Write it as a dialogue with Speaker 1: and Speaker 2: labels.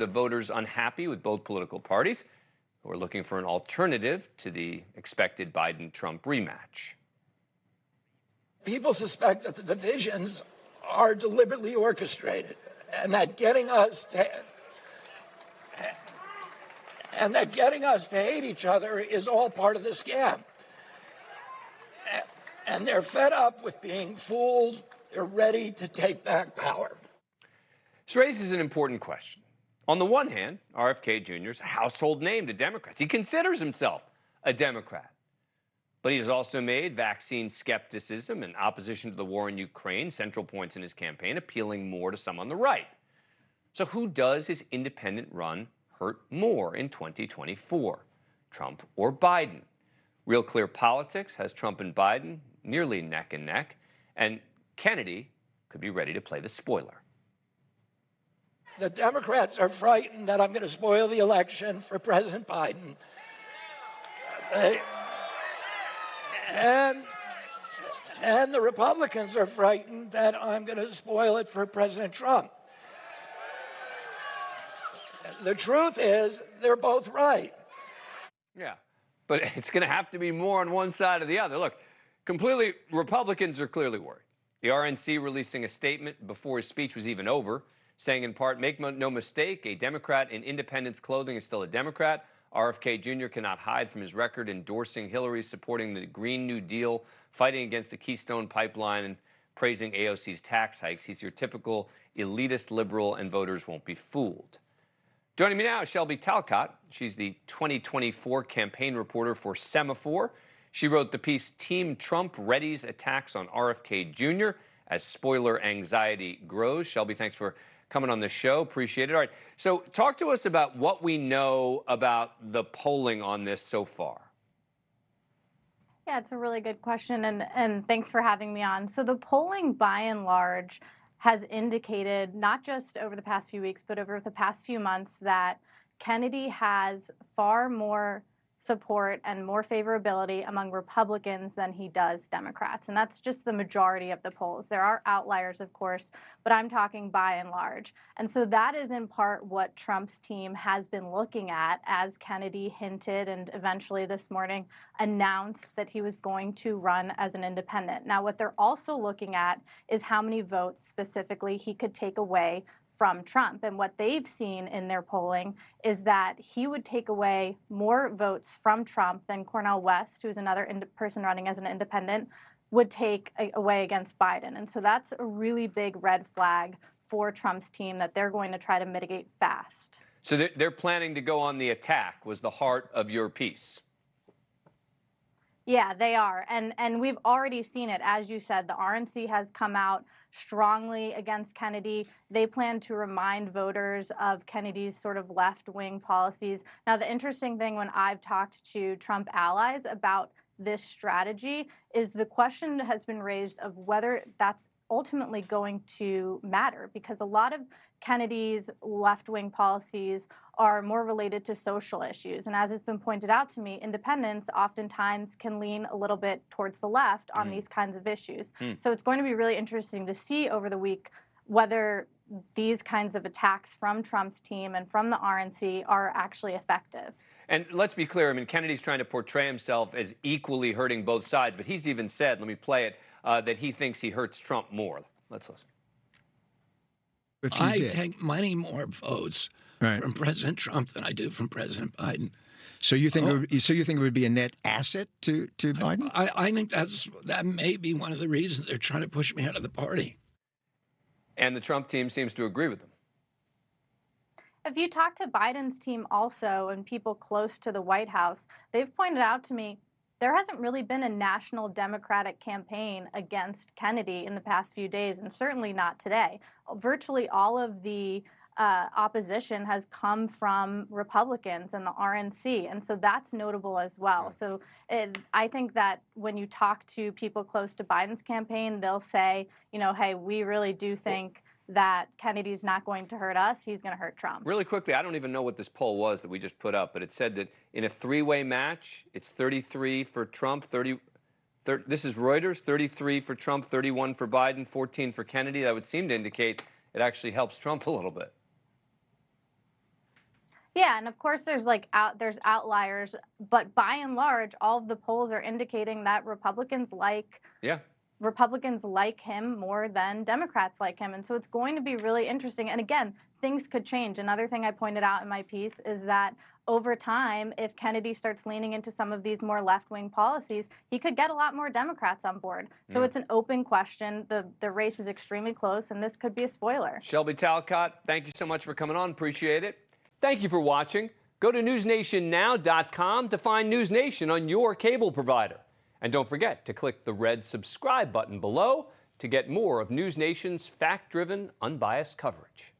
Speaker 1: of voters unhappy with both political parties who are looking for an alternative to the expected Biden-Trump rematch.
Speaker 2: People suspect that the divisions are deliberately orchestrated and that getting us to hate each other is all part of the scam. And they're fed up with being fooled. They're ready to take back power.
Speaker 1: This raises an important question. On the one hand, RFK Jr. is a household name to Democrats. He considers himself a Democrat. But he has also made vaccine skepticism and opposition to the war in Ukraine central points in his campaign, appealing more to some on the right. So who does his independent run hurt more in 2024, Trump or Biden? Real Clear Politics has Trump and Biden nearly neck and neck, and Kennedy could be ready to play the spoiler.
Speaker 2: The Democrats are frightened that I'm going to spoil the election for President Biden. And the Republicans are frightened that I'm going to spoil it for President Trump. The truth is, they're both right.
Speaker 1: Yeah, but it's going to have to be more on one side or the other. Look, Republicans are clearly worried. The RNC releasing a statement before his speech was even over, saying in part, make no mistake, a Democrat in independence clothing is still a Democrat. RFK Jr. cannot hide from his record endorsing Hillary, supporting the Green New Deal, fighting against the Keystone Pipeline, and praising AOC's tax hikes. He's your typical elitist liberal, and voters won't be fooled. Joining me now is Shelby Talcott. She's the 2024 campaign reporter for Semafor. She wrote the piece, Team Trump Readies Attacks on RFK Jr. as Spoiler Anxiety Grows. Shelby, thanks for coming on the show. Appreciate it. All right. So talk to us about what we know about the polling on this so far.
Speaker 3: Yeah, it's a really good question, and thanks for having me on. So the polling, by and large, has indicated, not just over the past few weeks, but over the past few months, that Kennedy has far more support and more favorability among Republicans than he does Democrats. And that's just the majority of the polls. There are outliers, of course, but I'm talking by and large. And so that is in part what Trump's team has been looking at, as Kennedy hinted and eventually this morning announced that he was going to run as an independent. Now, what they're also looking at is how many votes specifically he could take away from Trump. And what they've seen in their polling is that he would take away more votes from Trump than Cornel West, who is another person running as an independent, would take away against Biden. And so that's a really big red flag for Trump's team that they're going to try to mitigate fast.
Speaker 1: So they're planning to go on the attack, was the heart of your piece.
Speaker 3: Yeah, they are. And we've already seen it. As you said, the RNC has come out strongly against Kennedy. They plan to remind voters of Kennedy's sort of left-wing policies. Now, the interesting thing when I've talked to Trump allies about this strategy is the question has been raised of whether that's ultimately going to matter, because a lot of Kennedy's left-wing policies are more related to social issues. And as it's been pointed out to me, independents oftentimes can lean a little bit towards the left on these kinds of issues. So it's going to be really interesting to see over the week whether these kinds of attacks from Trump's team and from the RNC are actually effective.
Speaker 1: And let's be clear, I mean, Kennedy's trying to portray himself as equally hurting both sides, but he's even said, let me play it, that he thinks he hurts Trump more. Let's listen.
Speaker 2: I take many more votes from President Trump than I do from President Biden.
Speaker 4: So you think it would be a net asset to Biden?
Speaker 2: I think that may be one of the reasons they're trying to push me out of the party.
Speaker 1: And the Trump team seems to agree with them.
Speaker 3: If you talk to Biden's team also and people close to the White House, they've pointed out to me there hasn't really been a national Democratic campaign against Kennedy in the past few days, and certainly not today. Virtually all of the opposition has come from Republicans and the RNC, and so that's notable as well. So I think that when you talk to people close to Biden's campaign, they'll say, you know, hey, we really do think that Kennedy's not going to hurt us, he's going to hurt Trump.
Speaker 1: Really quickly, I don't even know what this poll was that we just put up, but it said that in a three-way match, it's 33 for Trump, this is Reuters, 33 for Trump, 31 for Biden, 14 for Kennedy. That would seem to indicate it actually helps Trump a little bit.
Speaker 3: Yeah, and of course there's there's outliers, but by and large, all of the polls are indicating that
Speaker 1: Yeah.
Speaker 3: Republicans like him more than Democrats like him. And so it's going to be really interesting. And again, things could change. Another thing I pointed out in my piece is that over time, if Kennedy starts leaning into some of these more left-wing policies, he could get a lot more Democrats on board. So it's an open question. The race is extremely close, and this could be a spoiler.
Speaker 1: Shelby Talcott, thank you so much for coming on. Appreciate it. Thank you for watching. Go to newsnationnow.com to find News Nation on your cable provider. And don't forget to click the red subscribe button below to get more of News Nation's fact-driven, unbiased coverage.